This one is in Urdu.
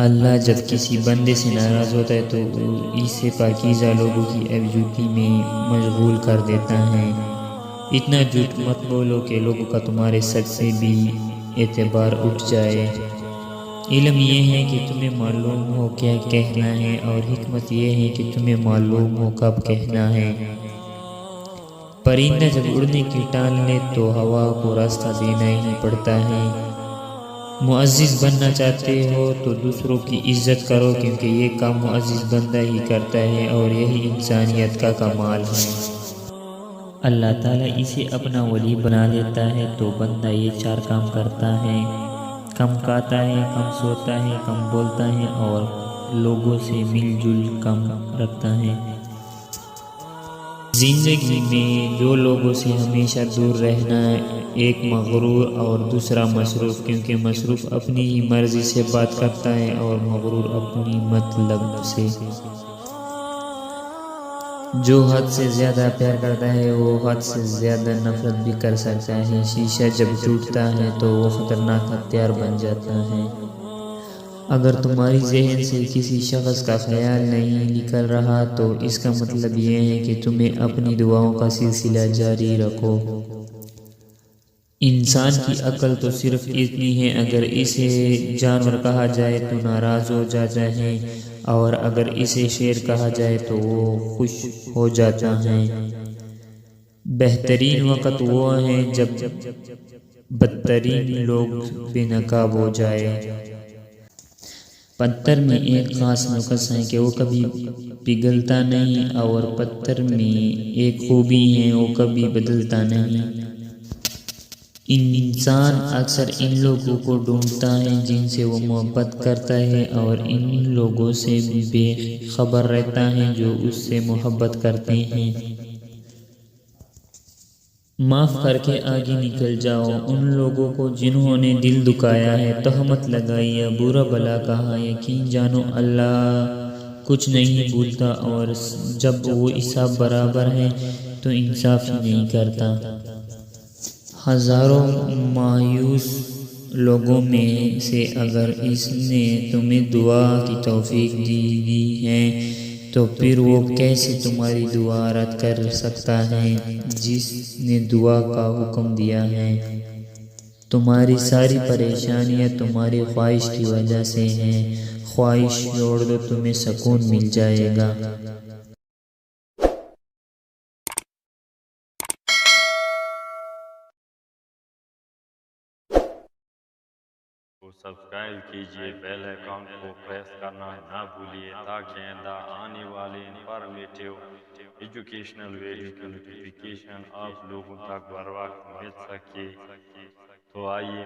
اللہ جب کسی بندے سے ناراض ہوتا ہے تو اسے پاکیزہ لوگوں کی عبادت میں مشغول کر دیتا ہے۔ اتنا جھوٹ مت بولو کہ لوگوں کا تمہارے سچ سے بھی اعتبار اٹھ جائے۔ علم یہ ہے کہ تمہیں معلوم ہو کیا کہنا ہے، اور حکمت یہ ہے کہ تمہیں معلوم ہو کب کہنا ہے۔ پرندہ جب اڑنے کی ٹال لے تو ہوا کو راستہ دینا ہی پڑتا ہے۔ معزز بننا چاہتے ہو تو دوسروں کی عزت کرو، کیونکہ یہ کام معزز بندہ ہی کرتا ہے، اور یہی انسانیت کا کمال ہے۔ اللہ تعالیٰ اسے اپنا ولی بنا لیتا ہے تو بندہ یہ 4 کام کرتا ہے: کم کھاتا ہے، کم سوتا ہے، کم بولتا ہے، اور لوگوں سے مل جل کم رکھتا ہے۔ زندگی میں دو لوگوں سے ہمیشہ دور رہنا، ایک مغرور اور دوسرا مصروف، کیونکہ مصروف اپنی ہی مرضی سے بات کرتا ہے اور مغرور اپنی مطلب سے۔ جو حد سے زیادہ پیار کرتا ہے وہ حد سے زیادہ نفرت بھی کر سکتا ہے۔ شیشہ جب ٹوٹتا ہے تو وہ خطرناک ہتھیار بن جاتا ہے۔ اگر تمہاری ذہن سے کسی شخص کا خیال نہیں نکل رہا تو اس کا مطلب یہ ہے کہ تمہیں اپنی دعاؤں کا سلسلہ جاری رکھو۔ انسان کی عقل تو صرف اتنی ہے، اگر اسے جانور کہا جائے تو ناراض ہو جاتا ہے، اور اگر اسے شیر کہا جائے تو وہ خوش ہو جاتا ہے۔ بہترین وقت وہ ہے جب بدترین لوگ بے نقاب ہو جائے۔ پتھر میں ایک خاص نقص ہے کہ وہ کبھی پگھلتا نہیں، اور پتھر میں ایک خوبی ہے، وہ کبھی بدلتا نہیں۔ انسان اکثر ان لوگوں کو ڈھونڈتا ہے جن سے وہ محبت کرتا ہے، اور ان لوگوں سے بے خبر رہتا ہے جو اس سے محبت کرتے ہیں۔ معاف کر کے آگے نکل جاؤ ان لوگوں کو جنہوں نے دل دکھایا ہے، تہمت لگائی یا برا بھلا کہا۔ یقین جانو اللہ کچھ نہیں بھولتا، اور جب وہ حساب برابر ہے تو انصاف ہی نہیں کرتا۔ ہزاروں مایوس لوگوں میں سے اگر اس نے تمہیں دعا کی توفیق دی ہے تو پھر وہ کیسے تمہاری دعا رد کر سکتا ہے جس نے دعا کا حکم دیا ہے؟ تمہاری ساری پریشانیاں تمہاری خواہش کی وجہ سے ہیں۔ خواہش چھوڑ دو، تمہیں سکون مل جائے گا۔ کو سبسکرائب کیجئے، بیل آئیکن کو پریس کرنا نہ بھولیے تاکہ آئندہ آنے والے انفارمیٹیو ایجوکیشنل ویڈیو کی نوٹیفیکیشن آپ لوگوں تک بر وقت مل سکے۔ تو آئیے